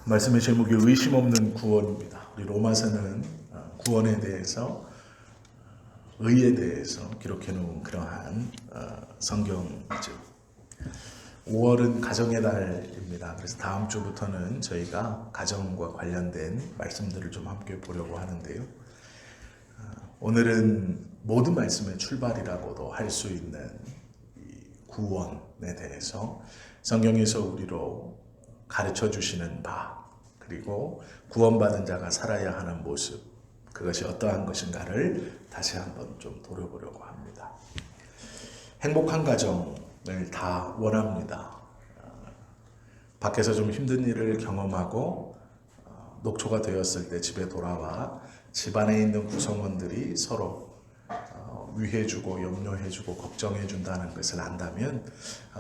말씀의 제목이 의심 없는 구원입니다. 우리 로마서는 구원에 대해서, 의에 대해서 기록해 놓은 그러한 성경이죠. 5월은 가정의 달입니다. 그래서 다음 주부터는 저희가 가정과 관련된 말씀들을 좀 함께 보려고 하는데요. 오늘은 모든 말씀의 출발이라고도 할 수 있는 이 구원에 대해서 성경에서 우리로 가르쳐 주시는 바, 그리고 구원받은 자가 살아야 하는 모습, 그것이 어떠한 것인가를 다시 한번 좀 돌아보려고 합니다. 행복한 가정을 다 원합니다. 밖에서 좀 힘든 일을 경험하고 녹초가 되었을 때 집에 돌아와 집안에 있는 구성원들이 서로 위해주고 염려해주고 걱정해준다는 것을 안다면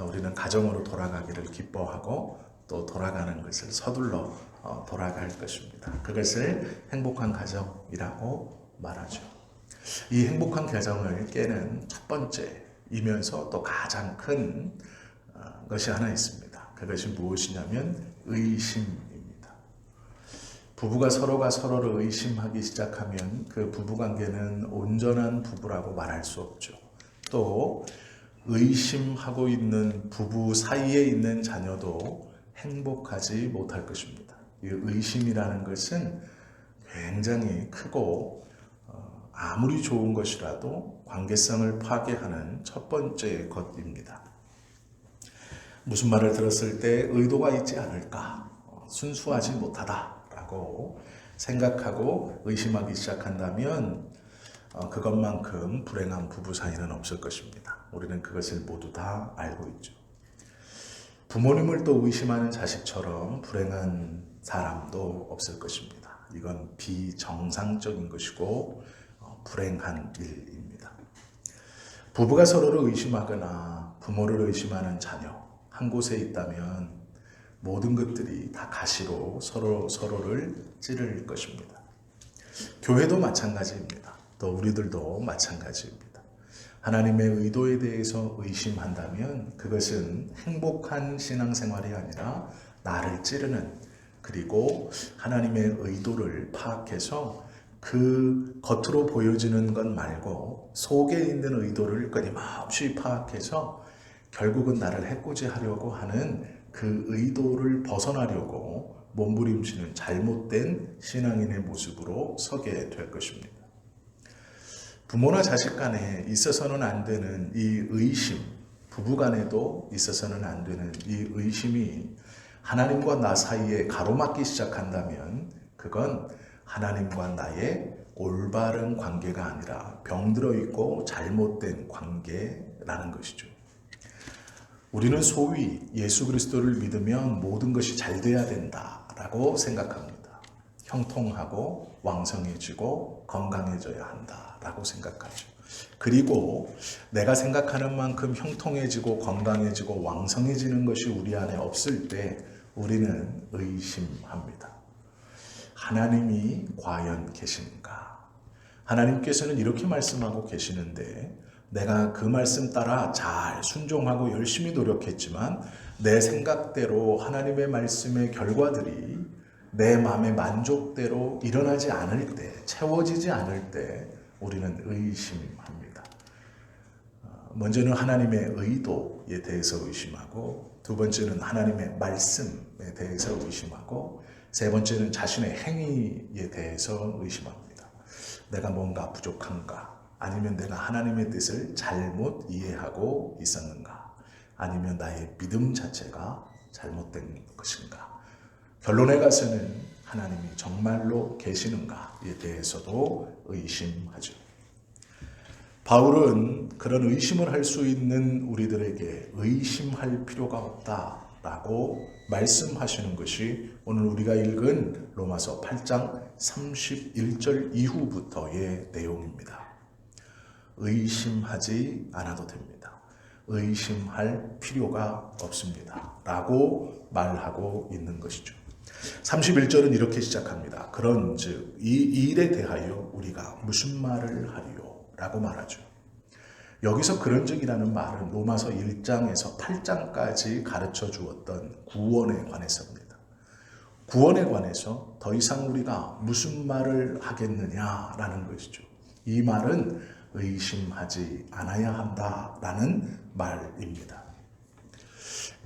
우리는 가정으로 돌아가기를 기뻐하고 또 돌아가는 것을 서둘러 돌아갈 것입니다. 그것을 행복한 가정이라고 말하죠. 이 행복한 가정을 깨는 첫 번째이면서 또 가장 큰 것이 하나 있습니다. 그것이 무엇이냐면 의심입니다. 부부가 서로가 서로를 의심하기 시작하면 그 부부관계는 온전한 부부라고 말할 수 없죠. 또 의심하고 있는 부부 사이에 있는 자녀도 행복하지 못할 것입니다. 이 의심이라는 것은 굉장히 크고 아무리 좋은 것이라도 관계성을 파괴하는 첫 번째 것입니다. 무슨 말을 들었을 때 의도가 있지 않을까, 순수하지 못하다라고 생각하고 의심하기 시작한다면 그것만큼 불행한 부부 사이는 없을 것입니다. 우리는 그것을 모두 다 알고 있죠. 부모님을 또 의심하는 자식처럼 불행한 사람도 없을 것입니다. 이건 비정상적인 것이고 불행한 일입니다. 부부가 서로를 의심하거나 부모를 의심하는 자녀 한 곳에 있다면 모든 것들이 다 가시로 서로를 찌를 것입니다. 교회도 마찬가지입니다. 또 우리들도 마찬가지입니다. 하나님의 의도에 대해서 의심한다면 그것은 행복한 신앙생활이 아니라 나를 찌르는, 그리고 하나님의 의도를 파악해서 그 겉으로 보여지는 것 말고 속에 있는 의도를 끊임없이 파악해서 결국은 나를 해코지하려고 하는 그 의도를 벗어나려고 몸부림치는 잘못된 신앙인의 모습으로 서게 될 것입니다. 부모나 자식 간에 있어서는 안 되는 이 의심, 부부 간에도 있어서는 안 되는 이 의심이 하나님과 나 사이에 가로막기 시작한다면 그건 하나님과 나의 올바른 관계가 아니라 병들어 있고 잘못된 관계라는 것이죠. 우리는 소위 예수 그리스도를 믿으면 모든 것이 잘 돼야 된다라고 생각합니다. 형통하고 왕성해지고 건강해져야 한다라고 생각하죠. 그리고 내가 생각하는 만큼 형통해지고 건강해지고 왕성해지는 것이 우리 안에 없을 때 우리는 의심합니다. 하나님이 과연 계신가? 하나님께서는 이렇게 말씀하고 계시는데 내가 그 말씀 따라 잘 순종하고 열심히 노력했지만 내 생각대로 하나님의 말씀의 결과들이 내 마음의 만족대로 일어나지 않을 때, 채워지지 않을 때 우리는 의심합니다. 먼저는 하나님의 의도에 대해서 의심하고, 두 번째는 하나님의 말씀에 대해서 의심하고, 세 번째는 자신의 행위에 대해서 의심합니다. 내가 뭔가 부족한가? 아니면 내가 하나님의 뜻을 잘못 이해하고 있었는가? 아니면 나의 믿음 자체가 잘못된 것인가? 결론에 가서는 하나님이 정말로 계시는가에 대해서도 의심하죠. 바울은 그런 의심을 할 수 있는 우리들에게 의심할 필요가 없다라고 말씀하시는 것이 오늘 우리가 읽은 로마서 8장 31절 이후부터의 내용입니다. 의심하지 않아도 됩니다. 의심할 필요가 없습니다. 라고 말하고 있는 것이죠. 31절은 이렇게 시작합니다. 그런즉 이 일에 대하여 우리가 무슨 말을 하리요? 라고 말하죠. 여기서 그런즉이라는 말은 로마서 1장에서 8장까지 가르쳐 주었던 구원에 관해서입니다. 구원에 관해서 더 이상 우리가 무슨 말을 하겠느냐라는 것이죠. 이 말은 의심하지 않아야 한다라는 말입니다.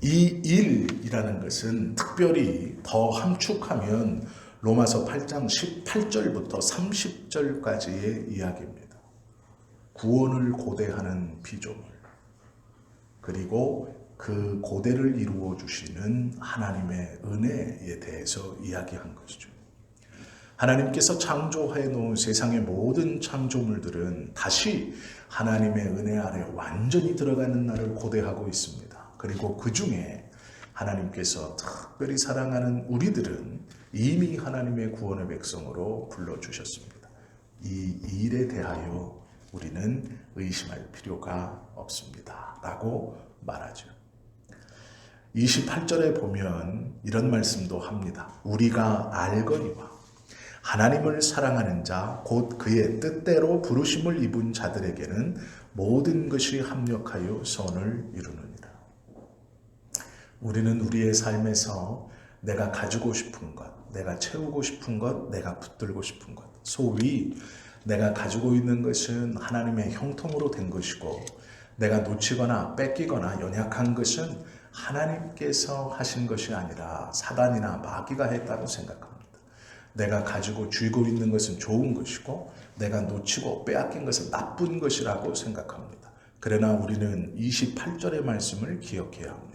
이 일이라는 것은 특별히 더 함축하면 로마서 8장 18절부터 30절까지의 이야기입니다. 구원을 고대하는 피조물, 그리고 그 고대를 이루어 주시는 하나님의 은혜에 대해서 이야기한 것이죠. 하나님께서 창조해 놓은 세상의 모든 창조물들은 다시 하나님의 은혜 아래 완전히 들어가는 날을 고대하고 있습니다. 그리고 그 중에 하나님께서 특별히 사랑하는 우리들은 이미 하나님의 구원의 백성으로 불러주셨습니다. 이 일에 대하여 우리는 의심할 필요가 없습니다. 라고 말하죠. 28절에 보면 이런 말씀도 합니다. 우리가 알거니와 하나님을 사랑하는 자, 곧 그의 뜻대로 부르심을 입은 자들에게는 모든 것이 합력하여 선을 이루느니라. 우리는 우리의 삶에서 내가 가지고 싶은 것, 내가 채우고 싶은 것, 내가 붙들고 싶은 것, 소위 내가 가지고 있는 것은 하나님의 형통으로 된 것이고, 내가 놓치거나 뺏기거나 연약한 것은 하나님께서 하신 것이 아니라 사단이나 마귀가 했다고 생각합니다. 내가 가지고 쥐고 있는 것은 좋은 것이고, 내가 놓치고 빼앗긴 것은 나쁜 것이라고 생각합니다. 그러나 우리는 28절의 말씀을 기억해야 합니다.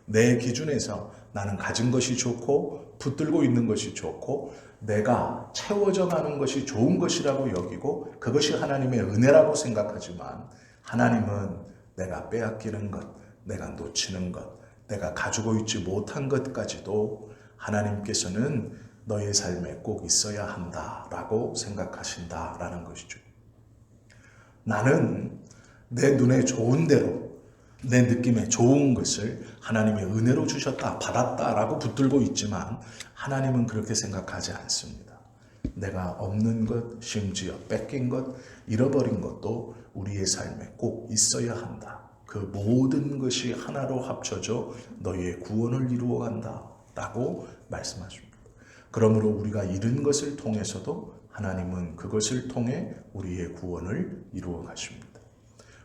내 기준에서 나는 가진 것이 좋고 붙들고 있는 것이 좋고 내가 채워져 가는 것이 좋은 것이라고 여기고 그것이 하나님의 은혜라고 생각하지만, 하나님은 내가 빼앗기는 것, 내가 놓치는 것, 내가 가지고 있지 못한 것까지도 하나님께서는 너의 삶에 꼭 있어야 한다라고 생각하신다라는 것이죠. 나는 내 눈에 좋은 대로, 내 느낌에 좋은 것을 하나님의 은혜로 주셨다, 받았다라고 붙들고 있지만 하나님은 그렇게 생각하지 않습니다. 내가 없는 것, 심지어 뺏긴 것, 잃어버린 것도 우리의 삶에 꼭 있어야 한다. 그 모든 것이 하나로 합쳐져 너의 구원을 이루어 간다라고 말씀하십니다. 그러므로 우리가 잃은 것을 통해서도 하나님은 그것을 통해 우리의 구원을 이루어 가십니다.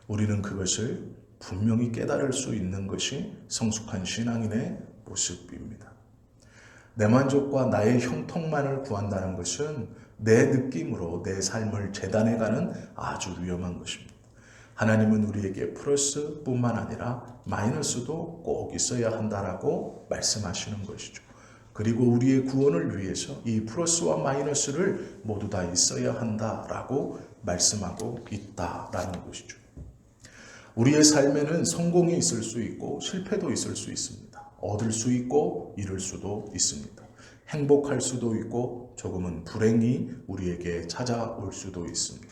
우리는 그것을 분명히 깨달을 수 있는 것이 성숙한 신앙인의 모습입니다. 내 만족과 나의 형통만을 구한다는 것은 내 느낌으로 내 삶을 재단해가는 아주 위험한 것입니다. 하나님은 우리에게 플러스뿐만 아니라 마이너스도 꼭 있어야 한다라고 말씀하시는 것이죠. 그리고 우리의 구원을 위해서 이 플러스와 마이너스를 모두 다 있어야 한다라고 말씀하고 있다라는 것이죠. 우리의 삶에는 성공이 있을 수 있고 실패도 있을 수 있습니다. 얻을 수 있고 잃을 수도 있습니다. 행복할 수도 있고 조금은 불행이 우리에게 찾아올 수도 있습니다.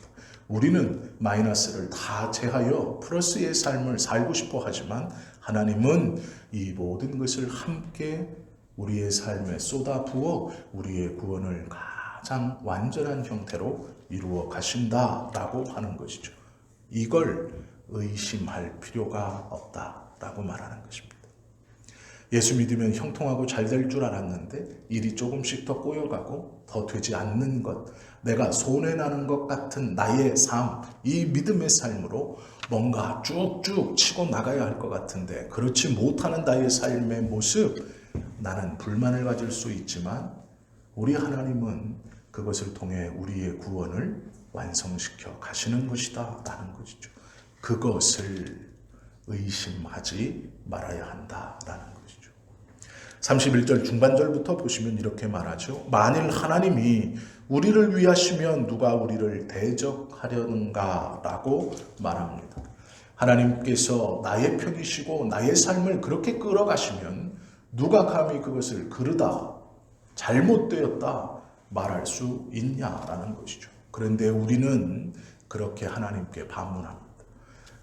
우리는 마이너스를 다 제하여 플러스의 삶을 살고 싶어 하지만 하나님은 이 모든 것을 함께 우리의 삶에 쏟아부어 우리의 구원을 가장 완전한 형태로 이루어 가신다라고 하는 것이죠. 이걸 의심할 필요가 없다라고 말하는 것입니다. 예수 믿으면 형통하고 잘 될 줄 알았는데 일이 조금씩 더 꼬여가고 더 되지 않는 것, 내가 손해나는 것 같은 나의 삶, 이 믿음의 삶으로 뭔가 쭉쭉 치고 나가야 할 것 같은데 그렇지 못하는 나의 삶의 모습, 나는 불만을 가질 수 있지만 우리 하나님은 그것을 통해 우리의 구원을 완성시켜 가시는 것이다 라는 것이죠. 그것을 의심하지 말아야 한다라는 것이죠. 31절 중반절부터 보시면 이렇게 말하죠. 만일 하나님이 우리를 위하시면 누가 우리를 대적하려는가 라고 말합니다. 하나님께서 나의 편이시고 나의 삶을 그렇게 끌어가시면 누가 감히 그것을 그르다, 잘못되었다 말할 수 있냐라는 것이죠. 그런데 우리는 그렇게 하나님께 반문합니다.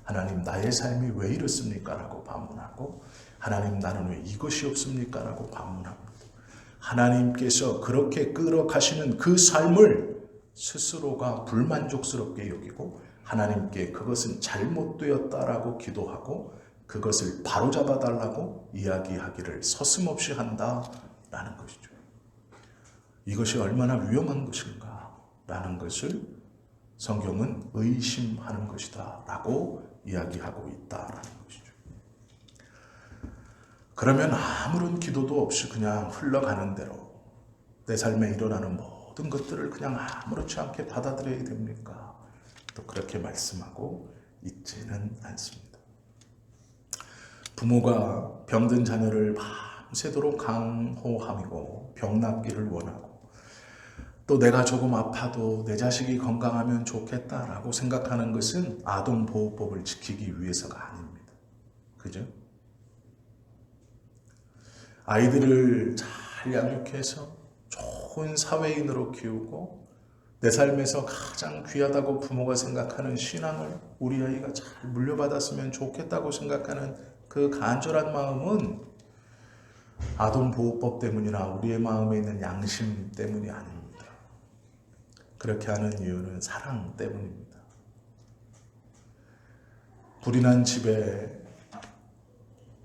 하나님, 나의 삶이 왜 이렇습니까? 라고 반문하고, 하나님, 나는 왜 이것이 없습니까? 라고 반문합니다. 하나님께서 그렇게 끌어가시는 그 삶을 스스로가 불만족스럽게 여기고 하나님께 그것은 잘못되었다라고 기도하고 그것을 바로잡아 달라고 이야기하기를 서슴없이 한다라는 것이죠. 이것이 얼마나 위험한 것인가 라는 것을 성경은 의심하는 것이다 라고 이야기하고 있다라는 것이죠. 그러면 아무런 기도도 없이 그냥 흘러가는 대로 내 삶에 일어나는 모든 것들을 그냥 아무렇지 않게 받아들여야 됩니까? 또 그렇게 말씀하고 있지는 않습니다. 부모가 병든 자녀를 밤새도록 강호하고 병 낫기를 원하고 또 내가 조금 아파도 내 자식이 건강하면 좋겠다라고 생각하는 것은 아동보호법을 지키기 위해서가 아닙니다. 그죠? 아이들을 잘 양육해서 좋은 사회인으로 키우고 내 삶에서 가장 귀하다고 부모가 생각하는 신앙을 우리 아이가 잘 물려받았으면 좋겠다고 생각하는 그 간절한 마음은 아동보호법 때문이나 우리의 마음에 있는 양심 때문이 아닙니다. 그렇게 하는 이유는 사랑 때문입니다. 불이 난 집에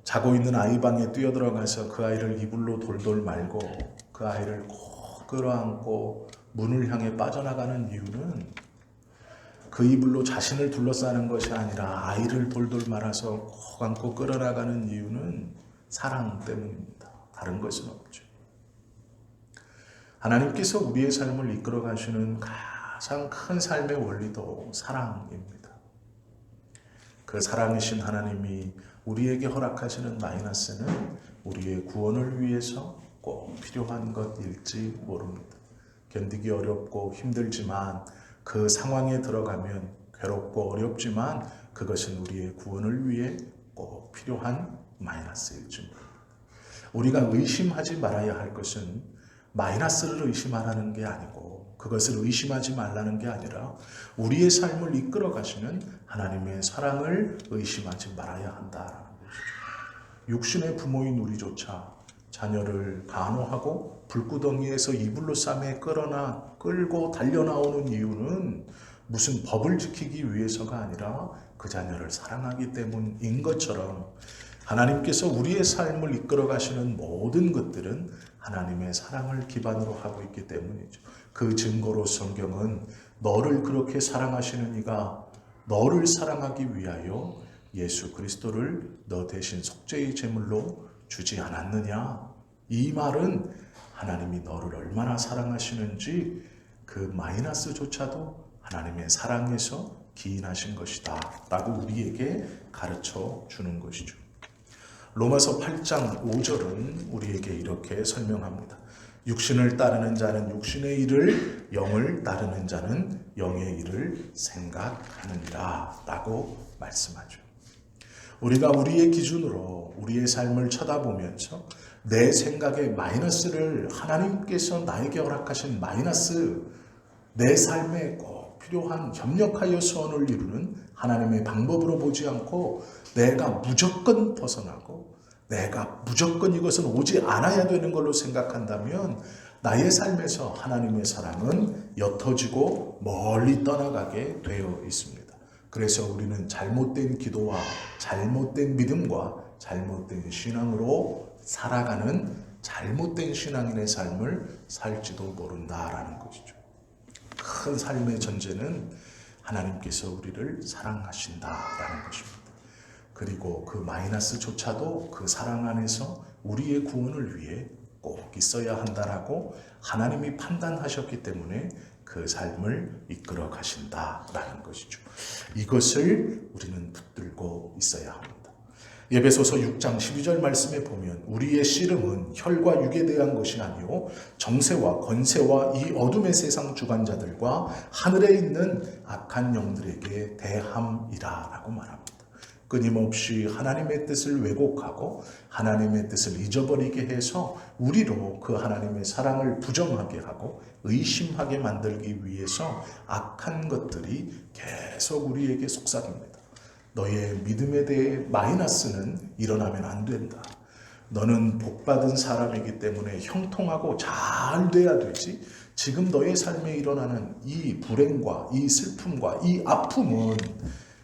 자고 있는 아이 방에 뛰어들어가서 그 아이를 이불로 돌돌 말고 그 아이를 꼭 끌어안고 문을 향해 빠져나가는 이유는 그 이불로 자신을 둘러싸는 것이 아니라 아이를 돌돌 말아서 꼭 안고 끌어나가는 이유는 사랑 때문입니다. 다른 것은 없죠. 하나님께서 우리의 삶을 이끌어 가시는 가장 큰 삶의 원리도 사랑입니다. 그 사랑이신 하나님이 우리에게 허락하시는 마이너스는 우리의 구원을 위해서 꼭 필요한 것일지 모릅니다. 견디기 어렵고 힘들지만 그 상황에 들어가면 괴롭고 어렵지만 그것은 우리의 구원을 위해 꼭 필요한 마이너스일지 모릅니다. 우리가 의심하지 말아야 할 것은 마이너스를 의심하라는 게 아니고 그것을 의심하지 말라는 게 아니라 우리의 삶을 이끌어 가시는 하나님의 사랑을 의심하지 말아야 한다라는 것이죠. 육신의 부모인 우리조차 자녀를 간호하고 불구덩이에서 이불로 싸매 끌고 달려나오는 이유는 무슨 법을 지키기 위해서가 아니라 그 자녀를 사랑하기 때문인 것처럼 하나님께서 우리의 삶을 이끌어 가시는 모든 것들은 하나님의 사랑을 기반으로 하고 있기 때문이죠. 그 증거로 성경은 너를 그렇게 사랑하시는 이가 너를 사랑하기 위하여 예수 그리스도를 너 대신 속죄의 제물로 주지 않았느냐. 이 말은 하나님이 너를 얼마나 사랑하시는지 그 마이너스조차도 하나님의 사랑에서 기인하신 것이다 라고 우리에게 가르쳐 주는 것이죠. 로마서 8장 5절은 우리에게 이렇게 설명합니다. 육신을 따르는 자는 육신의 일을, 영을 따르는 자는 영의 일을 생각하느니라 라고 말씀하죠. 우리가 우리의 기준으로 우리의 삶을 쳐다보면서 내 생각의 마이너스를 하나님께서 나에게 허락하신 마이너스, 내 삶에 꼭 필요한 협력하여 소원을 이루는 하나님의 방법으로 보지 않고 내가 무조건 벗어나고 내가 무조건 이것은 오지 않아야 되는 걸로 생각한다면 나의 삶에서 하나님의 사랑은 옅어지고 멀리 떠나가게 되어 있습니다. 그래서 우리는 잘못된 기도와 잘못된 믿음과 잘못된 신앙으로 살아가는 잘못된 신앙인의 삶을 살지도 모른다라는 것이죠. 큰 삶의 전제는 하나님께서 우리를 사랑하신다라는 것입니다. 그리고 그 마이너스조차도 그 사랑 안에서 우리의 구원을 위해 꼭 있어야 한다라고 하나님이 판단하셨기 때문에 그 삶을 이끌어 가신다라는 것이죠. 이것을 우리는 붙들고 있어야 합니다. 에베소서 6장 12절 말씀에 보면 우리의 씨름은 혈과 육에 대한 것이 아니요 정세와 권세와 이 어둠의 세상 주관자들과 하늘에 있는 악한 영들에게 대함이라 라고 말합니다. 끊임없이 하나님의 뜻을 왜곡하고 하나님의 뜻을 잊어버리게 해서 우리로 그 하나님의 사랑을 부정하게 하고 의심하게 만들기 위해서 악한 것들이 계속 우리에게 속삭입니다. 너의 믿음에 대해 마이너스는 일어나면 안 된다. 너는 복받은 사람이기 때문에 형통하고 잘 돼야 되지. 지금 너의 삶에 일어나는 이 불행과 이 슬픔과 이 아픔은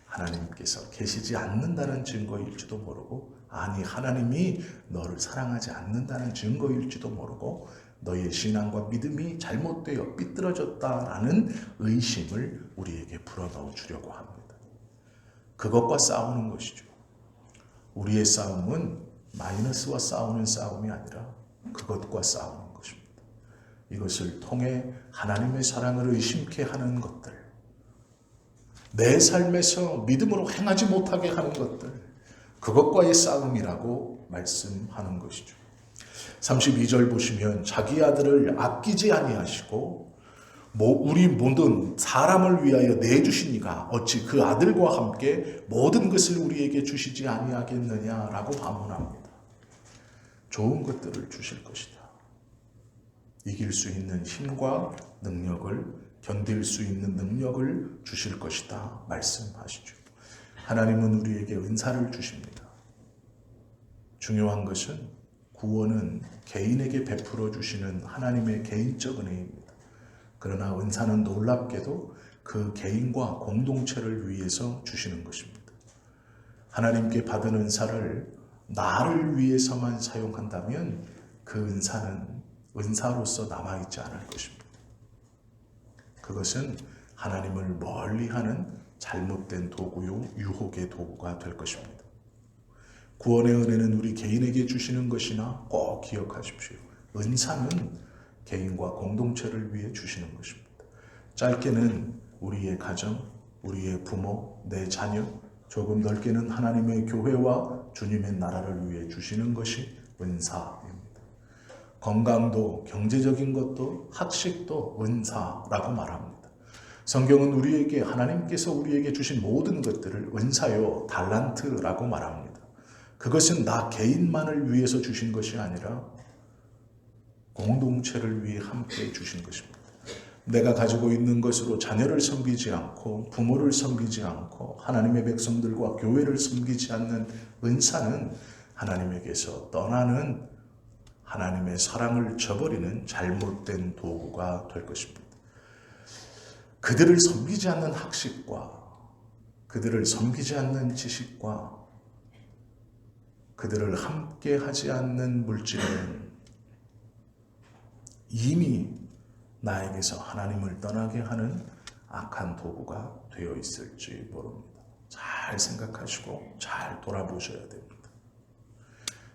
하나님께서 계시지 않는다는 증거일지도 모르고 아니, 하나님이 너를 사랑하지 않는다는 증거일지도 모르고 너의 신앙과 믿음이 잘못되어 삐뚤어졌다라는 의심을 우리에게 불어넣어 주려고 합니다. 그것과 싸우는 것이죠. 우리의 싸움은 마이너스와 싸우는 싸움이 아니라 그것과 싸우는 것입니다. 이것을 통해 하나님의 사랑을 의심케 하는 것들, 내 삶에서 믿음으로 행하지 못하게 하는 것들, 그것과의 싸움이라고 말씀하는 것이죠. 32절 보시면 자기 아들을 아끼지 아니하시고 우리 모든 사람을 위하여 내주시니가 어찌 그 아들과 함께 모든 것을 우리에게 주시지 아니하겠느냐라고 반문합니다. 좋은 것들을 주실 것이다. 이길 수 있는 힘과 능력을, 견딜 수 있는 능력을 주실 것이다 말씀하시죠. 하나님은 우리에게 은사를 주십니다. 중요한 것은 구원은 개인에게 베풀어 주시는 하나님의 개인적 은혜입니다. 그러나 은사는 놀랍게도 그 개인과 공동체를 위해서 주시는 것입니다. 하나님께 받은 은사를 나를 위해서만 사용한다면 그 은사는 은사로서 남아있지 않을 것입니다. 그것은 하나님을 멀리하는 잘못된 도구요, 유혹의 도구가 될 것입니다. 구원의 은혜는 우리 개인에게 주시는 것이나 꼭 기억하십시오. 은사는 개인과 공동체를 위해 주시는 것입니다. 짧게는 우리의 가정, 우리의 부모, 내 자녀, 조금 넓게는 하나님의 교회와 주님의 나라를 위해 주시는 것이 은사입니다. 건강도, 경제적인 것도, 학식도 은사라고 말합니다. 성경은 우리에게, 하나님께서 우리에게 주신 모든 것들을 은사요, 달란트라고 말합니다. 그것은 나 개인만을 위해서 주신 것이 아니라 공동체를 위해 함께 주신 것입니다. 내가 가지고 있는 것으로 자녀를 섬기지 않고 부모를 섬기지 않고 하나님의 백성들과 교회를 섬기지 않는 은사는 하나님에게서 떠나는, 하나님의 사랑을 저버리는 잘못된 도구가 될 것입니다. 그들을 섬기지 않는 학식과 그들을 섬기지 않는 지식과 그들을 함께 하지 않는 물질은 이미 나에게서 하나님을 떠나게 하는 악한 도구가 되어 있을지 모릅니다. 잘 생각하시고 잘 돌아보셔야 됩니다.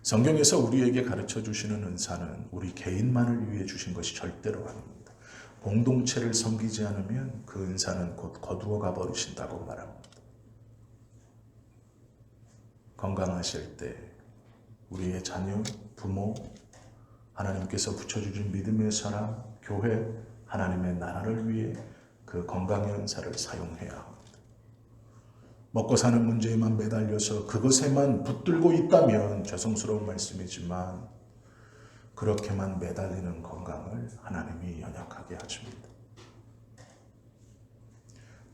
성경에서 우리에게 가르쳐 주시는 은사는 우리 개인만을 위해 주신 것이 절대로 아닙니다. 공동체를 섬기지 않으면 그 은사는 곧 거두어 가버리신다고 말합니다. 건강하실 때 우리의 자녀, 부모, 하나님께서 붙여주신 믿음의 사람, 교회, 하나님의 나라를 위해 그 건강의 은사를 사용해야 합니다. 먹고 사는 문제에만 매달려서 그것에만 붙들고 있다면 죄송스러운 말씀이지만 그렇게만 매달리는 건강을 하나님이 연약하게 하십니다.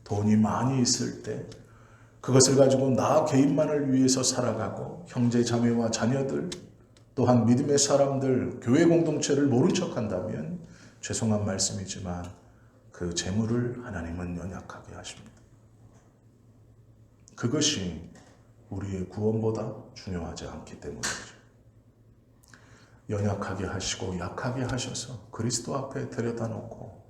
돈이 많이 있을 때 그것을 가지고 나 개인만을 위해서 살아가고 형제 자매와 자녀들 또한 믿음의 사람들, 교회 공동체를 모른 척한다면 죄송한 말씀이지만 그 재물을 하나님은 연약하게 하십니다. 그것이 우리의 구원보다 중요하지 않기 때문이죠. 연약하게 하시고 약하게 하셔서 그리스도 앞에 데려다 놓고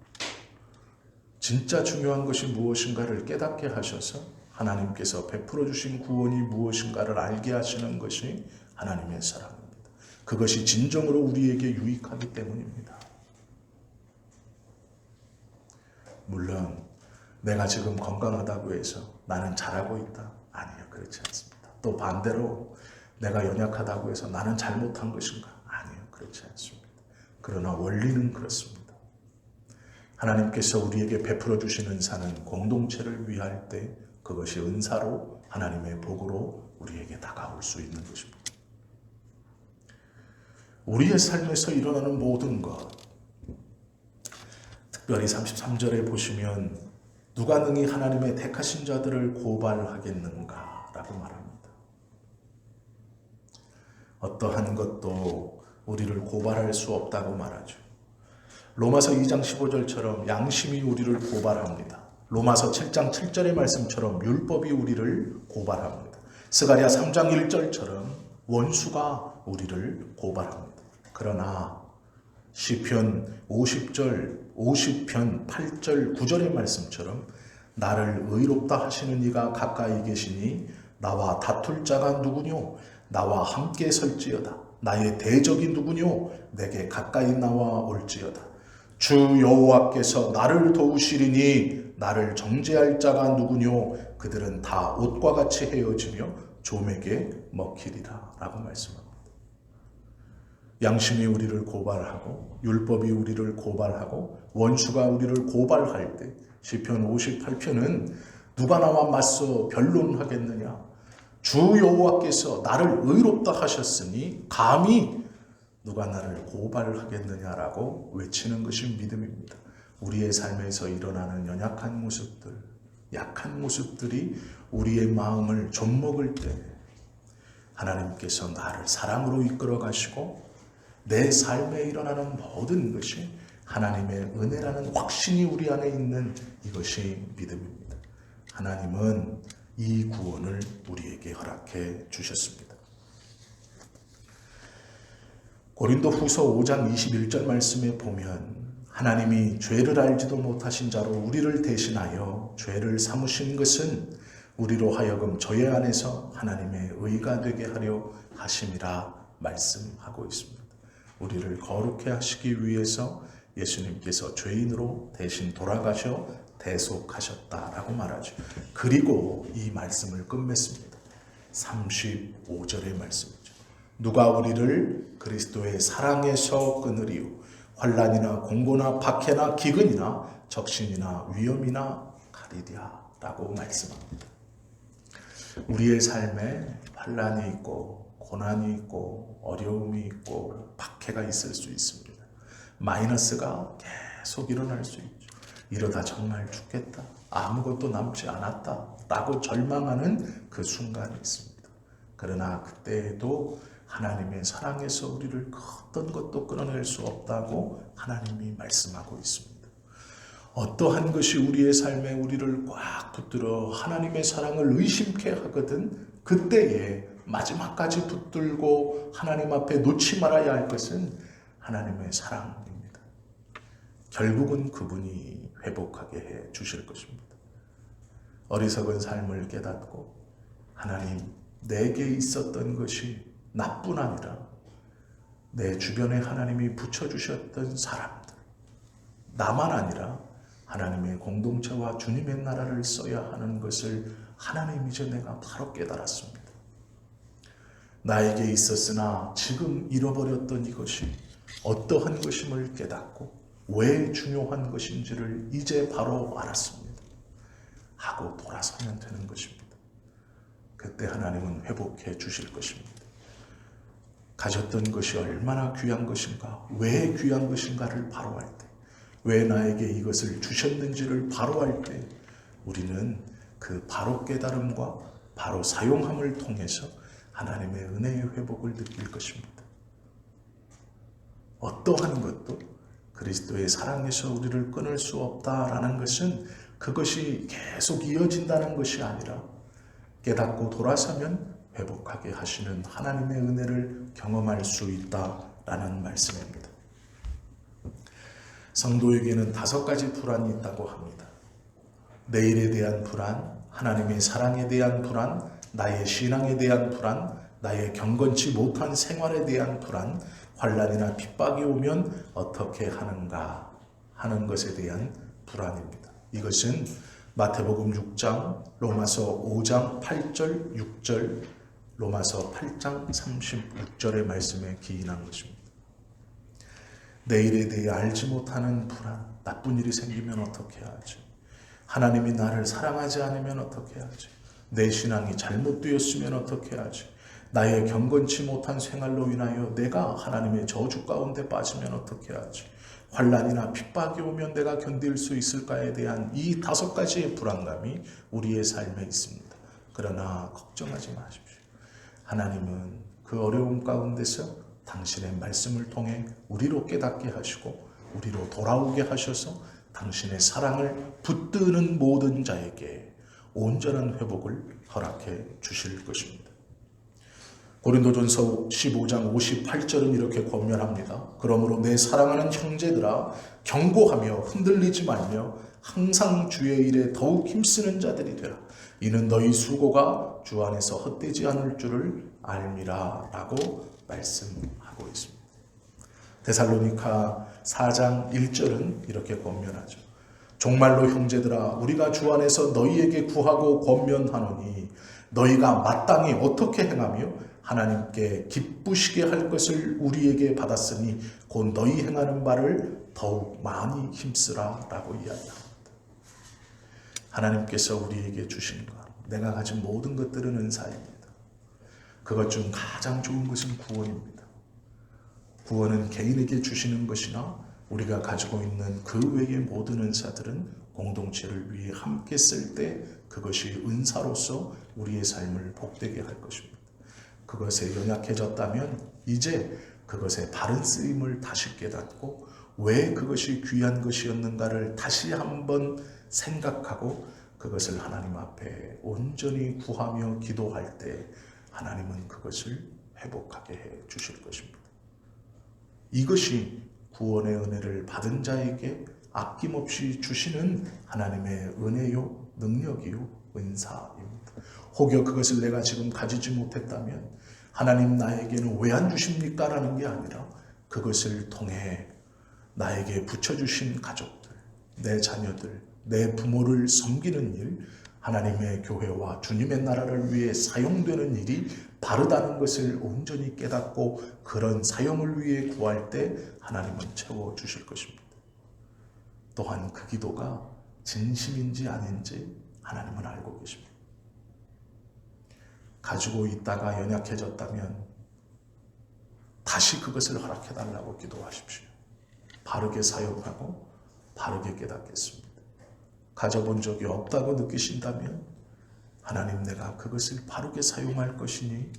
진짜 중요한 것이 무엇인가를 깨닫게 하셔서 하나님께서 베풀어 주신 구원이 무엇인가를 알게 하시는 것이 하나님의 사랑입니다. 그것이 진정으로 우리에게 유익하기 때문입니다. 물론 내가 지금 건강하다고 해서 나는 잘하고 있다? 아니요, 그렇지 않습니다. 또 반대로 내가 연약하다고 해서 나는 잘못한 것인가? 아니요, 그렇지 않습니다. 그러나 원리는 그렇습니다. 하나님께서 우리에게 베풀어 주신 은사는 공동체를 위할 때 그것이 은사로 하나님의 복으로 우리에게 다가올 수 있는 것입니다. 우리의 삶에서 일어나는 모든 것, 특별히 33절에 보시면 누가 능히 하나님의 택하신 자들을 고발하겠는가 라고 말합니다. 어떠한 것도 우리를 고발할 수 없다고 말하죠. 로마서 2장 15절처럼 양심이 우리를 고발합니다. 로마서 7장 7절의 말씀처럼 율법이 우리를 고발합니다. 스가랴 3장 1절처럼 원수가 우리를 고발합니다. 그러나 시편 50편 8절 9절의 말씀처럼 나를 의롭다 하시는 이가 가까이 계시니 나와 다툴 자가 누구뇨? 나와 함께 설지어다. 나의 대적이 누구뇨? 내게 가까이 나와 올지어다. 주 여호와께서 나를 도우시리니 나를 정죄할 자가 누구뇨? 그들은 다 옷과 같이 헤어지며 좀에게 먹히리라 라고 말씀합니다. 양심이 우리를 고발하고 율법이 우리를 고발하고 원수가 우리를 고발할 때 시편 58편은 누가 나와 맞서 변론하겠느냐? 주 여호와께서 나를 의롭다 하셨으니 감히 누가 나를 고발하겠느냐라고 외치는 것이 믿음입니다. 우리의 삶에서 일어나는 연약한 모습들, 약한 모습들이 우리의 마음을 좀먹을 때 하나님께서 나를 사랑으로 이끌어 가시고 내 삶에 일어나는 모든 것이 하나님의 은혜라는 확신이 우리 안에 있는 이것이 믿음입니다. 하나님은 이 구원을 우리에게 허락해 주셨습니다. 고린도후서 5장 21절 말씀에 보면 하나님이 죄를 알지도 못하신 자로 우리를 대신하여 죄를 삼으신 것은 우리로 하여금 죄 안에서 하나님의 의가 되게 하려 하심이라 말씀하고 있습니다. 우리를 거룩해 하시기 위해서 예수님께서 죄인으로 대신 돌아가셔 대속하셨다라고 말하죠. 그리고 이 말씀을 끝맺습니다. 35절의 말씀이죠. 누가 우리를 그리스도의 사랑에서 끊으리요? 환난이나 공고나 박해나 기근이나 적신이나 위험이나 가리랴 라고 말씀합니다. 우리의 삶에 환난이 있고 고난이 있고 어려움이 있고 박해가 있을 수 있습니다. 마이너스가 계속 일어날 수 있죠. 이러다 정말 죽겠다. 아무것도 남지 않았다. 라고 절망하는 그 순간이 있습니다. 그러나 그때에도 하나님의 사랑에서 우리를 어떤 것도 끊어낼 수 없다고 하나님이 말씀하고 있습니다. 어떠한 것이 우리의 삶에 우리를 꽉 붙들어 하나님의 사랑을 의심케 하거든 그때에 마지막까지 붙들고 하나님 앞에 놓지 말아야 할 것은 하나님의 사랑입니다. 결국은 그분이 회복하게 해 주실 것입니다. 어리석은 삶을 깨닫고 하나님 내게 있었던 것이 나뿐 아니라 내 주변에 하나님이 붙여주셨던 사람들 나만 아니라 하나님의 공동체와 주님의 나라를 써야 하는 것을 하나님 이제 내가 바로 깨달았습니다. 나에게 있었으나 지금 잃어버렸던 이것이 어떠한 것임을 깨닫고 왜 중요한 것인지를 이제 바로 알았습니다. 하고 돌아서면 되는 것입니다. 그때 하나님은 회복해 주실 것입니다. 가졌던 것이 얼마나 귀한 것인가, 왜 귀한 것인가를 바로 알 때, 왜 나에게 이것을 주셨는지를 바로 알 때 우리는 그 바로 깨달음과 바로 사용함을 통해서 하나님의 은혜의 회복을 느낄 것입니다. 어떠한 것도 그리스도의 사랑에서 우리를 끊을 수 없다라는 것은 그것이 계속 이어진다는 것이 아니라 깨닫고 돌아서면 회복하게 하시는 하나님의 은혜를 경험할 수 있다라는 말씀입니다. 성도에게는 5가지 불안이 있다고 합니다. 내일에 대한 불안, 하나님의 사랑에 대한 불안, 나의 신앙에 대한 불안, 나의 경건치 못한 생활에 대한 불안, 환난이나 핍박이 오면 어떻게 하는가 하는 것에 대한 불안입니다. 이것은 마태복음 6장, 로마서 5장 8절, 6절, 로마서 8장 36절의 말씀에 기인한 것입니다. 내일에 대해 알지 못하는 불안, 나쁜 일이 생기면 어떻게 하지? 하나님이 나를 사랑하지 않으면 어떻게 하지? 내 신앙이 잘못되었으면 어떻게 하지? 나의 경건치 못한 생활로 인하여 내가 하나님의 저주 가운데 빠지면 어떻게 하지? 환난이나 핍박이 오면 내가 견딜 수 있을까에 대한 이 5가지의 불안감이 우리의 삶에 있습니다. 그러나 걱정하지 마십시오. 하나님은 그 어려움 가운데서 당신의 말씀을 통해 우리로 깨닫게 하시고 우리로 돌아오게 하셔서 당신의 사랑을 붙드는 모든 자에게 온전한 회복을 허락해 주실 것입니다. 고린도전서 15장 58절은 이렇게 권면합니다. 그러므로 내 사랑하는 형제들아 경고하며 흔들리지 말며 항상 주의 일에 더욱 힘쓰는 자들이 되라. 이는 너희 수고가 주 안에서 헛되지 않을 줄을 알미라 라고 말씀하고 있습니다. 데살로니가 4장 1절은 이렇게 권면하죠. 정말로 형제들아 우리가 주 안에서 너희에게 구하고 권면하노니 너희가 마땅히 어떻게 행하며 하나님께 기쁘시게 할 것을 우리에게 받았으니 곧 너희 행하는 바를 더욱 많이 힘쓰라 라고 이야기합니다. 하나님께서 우리에게 주신 것, 내가 가진 모든 것들은 은사입니다. 그것 중 가장 좋은 것은 구원입니다. 구원은 개인에게 주시는 것이나 우리가 가지고 있는 그 외의 모든 은사들은 공동체를 위해 함께 쓸 때 그것이 은사로서 우리의 삶을 복되게 할 것입니다. 그것에 연약해졌다면 이제 그것의 바른 쓰임을 다시 깨닫고 왜 그것이 귀한 것이었는가를 다시 한번 생각하고 그것을 하나님 앞에 온전히 구하며 기도할 때 하나님은 그것을 회복하게 해 주실 것입니다. 이것이 구원의 은혜를 받은 자에게 아낌없이 주시는 하나님의 은혜요, 능력이요, 은사입니다. 혹여 그것을 내가 지금 가지지 못했다면 하나님 나에게는 왜 안 주십니까? 라는 게 아니라 그것을 통해 나에게 붙여주신 가족들, 내 자녀들, 내 부모를 섬기는 일, 하나님의 교회와 주님의 나라를 위해 사용되는 일이 바르다는 것을 온전히 깨닫고 그런 사용을 위해 구할 때 하나님은 채워주실 것입니다. 또한 그 기도가 진심인지 아닌지 하나님은 알고 계십니다. 가지고 있다가 연약해졌다면 다시 그것을 허락해달라고 기도하십시오. 바르게 사용하고 바르게 깨닫겠습니다. 가져본 적이 없다고 느끼신다면 하나님 내가 그것을 바르게 사용할 것이니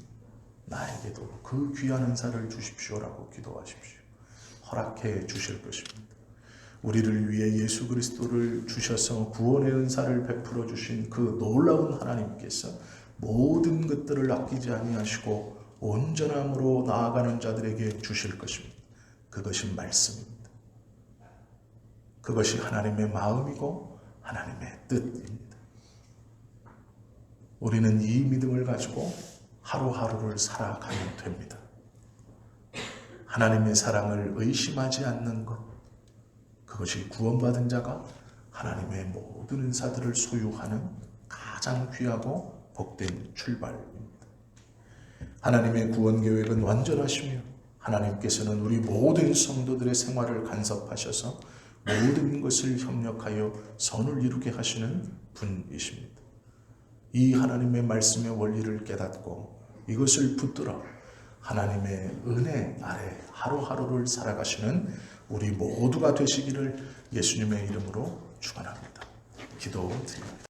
나에게도 그 귀한 은사를 주십시오라고 기도하십시오. 허락해 주실 것입니다. 우리를 위해 예수 그리스도를 주셔서 구원의 은사를 베풀어 주신 그 놀라운 하나님께서 모든 것들을 아끼지 아니하시고 온전함으로 나아가는 자들에게 주실 것입니다. 그것이 말씀입니다. 그것이 하나님의 마음이고 하나님의 뜻입니다. 우리는 이 믿음을 가지고 하루하루를 살아가면 됩니다. 하나님의 사랑을 의심하지 않는 것, 그것이 구원받은 자가 하나님의 모든 은사들을 소유하는 가장 귀하고 복된 출발입니다. 하나님의 구원 계획은 완전하시며 하나님께서는 우리 모든 성도들의 생활을 간섭하셔서 모든 것을 협력하여 선을 이루게 하시는 분이십니다. 이 하나님의 말씀의 원리를 깨닫고 이것을 붙들어 하나님의 은혜 아래 하루하루를 살아가시는 우리 모두가 되시기를 예수님의 이름으로 축원합니다. 기도드립니다.